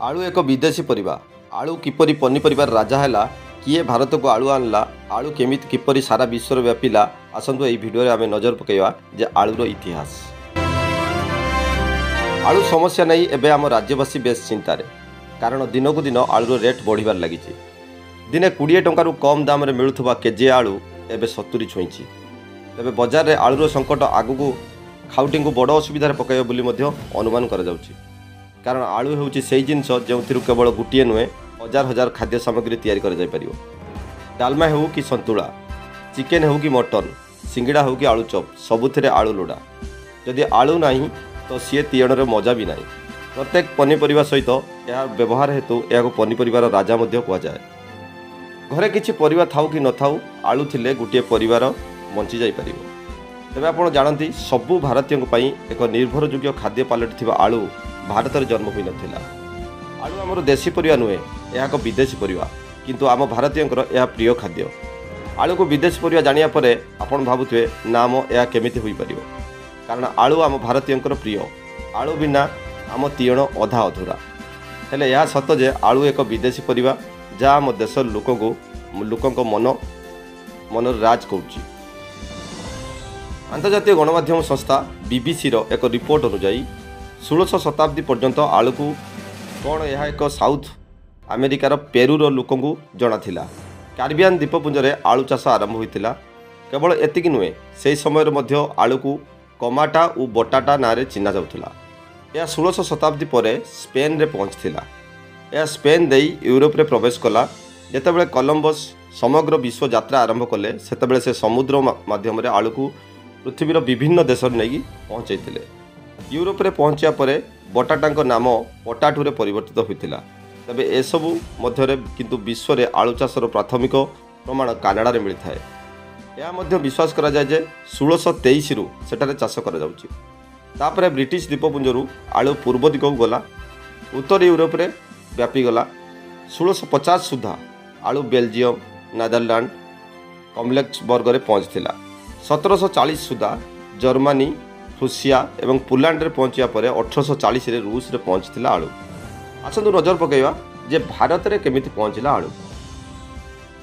आलू एक विदेशी परिबा। आलू किपरि पनीपरिबार राजा हैला, किए भारत को आलू आनला, आलू केमिति किपरि सारा विश्व व्यापिला। आसंतु एई भिडियो रे आमे नजर पकेइबा जे आलूर इतिहास। आलू समस्या नहीं एबे आम राज्यवासी बेस चिंतार, कारण दिन को दिन आलूर रेट बढ़िबार लागिछि। दिने 20 टंकारु कम दाम रे मिलुथबा केजी आलू एबे 70 छुईछि। तेबे बजार रे आलूर संकट आगु खाउटी को बड़ असुविधार पकाइब बोली मध्य अनुमान करा जाउछि। कारण आलू होउछि सेही जिनस जो केवल गोटे नुहे हजार हजार खाद्य सामग्री तैयारी करा जाय परिबो। डालमा हो कि संतुला, चिकेन हो कि मटन, सिंगड़ा हो कि आलू चॉप, सबुथिरे आलू लोड़ा। जदि आलू नहीं तो सी तीयणर मजा भी नहीं। प्रत्येक पनीपरिबा सहित यह व्यवहार हेतु यह पनीपरिबार राजा मध्य कुहाଯାଏ। घरे किछि परिबा थाउ कि न थाउ, आलू थिले गोटे परिवार बंची जाय परिबो। तेबे आपण जानती सबु भारतीयों पई एक निर्भरयोग्य खाद्य पालटिथिबा आलू भारत में जन्म हुई नथिला। आलू आमर देशी परिबा नुहे, यह एक विदेशी परिबा, किंतु आम भारतीयों यह प्रिय खाद्य। आलू को विदेशी परिबा जानिया परे आपण भाबुथिबे नाम यह केमिति होई परिबो। कारण आलू आम भारतीयों प्रिय। आलू बिना आम तीयण अधा अधूरा। हेले यह सत जे आलू एक विदेशी परिबा जहाँ आम देश लोकों मन राज करुच्ची। अंतर्जातीय गणमाध्यम संस्था बीबीसी रो एक रिपोर्ट अनुଯାयी 16 शताब्दी पर्यंत आलू को कौन यह एक साउथ अमेरिकार पेरूर लोक जना थिला। कार्बियान द्वीपपुंज में आलू चाष आरंभ होता। केवल एतिकी नुहे, से समय मध्य आलू को कमाटा और बटाटा ना चिन्ह जाउथला। यह 16 शताब्दी पर स्पेन रे पहुँचला। यह स्पेन दे यूरोप रे प्रवेश कला। जेतेबेले कोलंबस समग्र विश्व यात्रा आरंभ कले, सेतेबेले से समुद्र माध्यम आलू को पृथ्वीर विभिन्न देश नहीं पहुँचाइथिले। यूरोप रे पहुँचा पर बटाटा नाम पटाटू रे परिवर्तित होता। तबे एसबू मध्य किंतु विश्व रे आलू चाषर प्राथमिक प्रमाण कानाडा रे मिलता है। यह मध्य विश्वास करा जाए जे 1623 रु सेटारे चाष करा जाउछि। तापरे ब्रिटिश द्वीपपुंजरू आलू पूर्व दिग को गला, उत्तर यूरोप रे व्यापी गला। 1650 सुधा आलू बेल्जियम, नेदरलैंड, कमलेक्सबर्ग रे पहुँचला। 1740 सुधा जर्मनी, रूसिया एवं पोलैंड रे पहुँचा पर 1840 रे रूस रे पहुँचला आलू। आसतु नजर पकेइबा जे भारत रे केमिति पहुँचला आलू।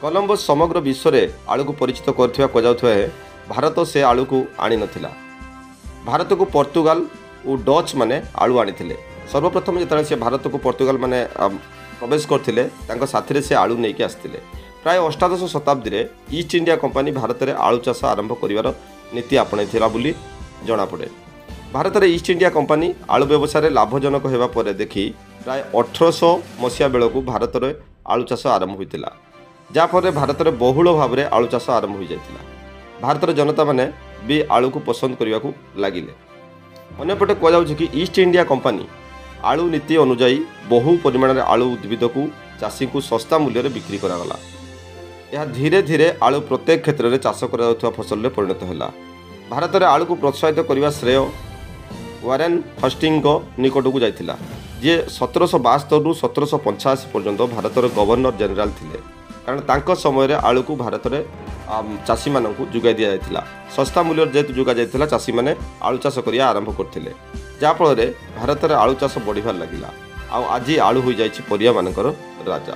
कोलंबस समग्र विश्व रे आलू को परिचित करथिबा कजाउथवा है। भारत से आलू को आनी नथिला। भारत को पोर्तुगाल और डच माने आलू आनिथिले। सर्वप्रथम जेतले से भारत को पोर्तुगाल माने प्रवेश करथिले, तांको साथी से आलू नेकी आस्थिले। प्राय 18 शताब्दी रे ईस्ट इंडिया कंपनी भारत में आलू चाष आरंभ करिवार नीति आपणाइथिला बोली जना पड़े। भारत में ईस्ट इंडिया कंपनी आलू व्यवसाय लाभजनक होगा पर देखी प्राय 1800 मसीहा बेलू भारत में आलू चाष आरंभ होता। जहाँफल भारत में बहुल भाव में आलू चाष आरंभ हो जाता। भारतर जनता माने भी आलू को पसंद करने को लगिले। अन्यपटे कहुच्छे कि ईस्ट इंडिया कंपनी आलू नीति अनुजाई बहु परिमाण में आलू उद्भिद को चाषी को सस्ता मूल्य में बिक्री करागला। यह धीरे धीरे आलू प्रत्येक क्षेत्र में चाष कर फसल में परिणत है। भारत में आलू को प्रोत्साहित करने श्रेय वारेन हस्टिंग निकट को जाइथिला, जे 1772 रु 1785 पर्यंत भारत गवर्नर जनरल थिले। कारण तांको समय रे आलू को भारत में चाषी मानक जुगाई दि जाइथिला। सस्ता मूल्य जेतु जुगा जाइथिला, चाषी माने आलू चाष करिया आरंभ करथिले। जाफल भारत में आलू चाष बढ़िबार लागिला। आज आलू हो जाइछि परिया मानकर राजा।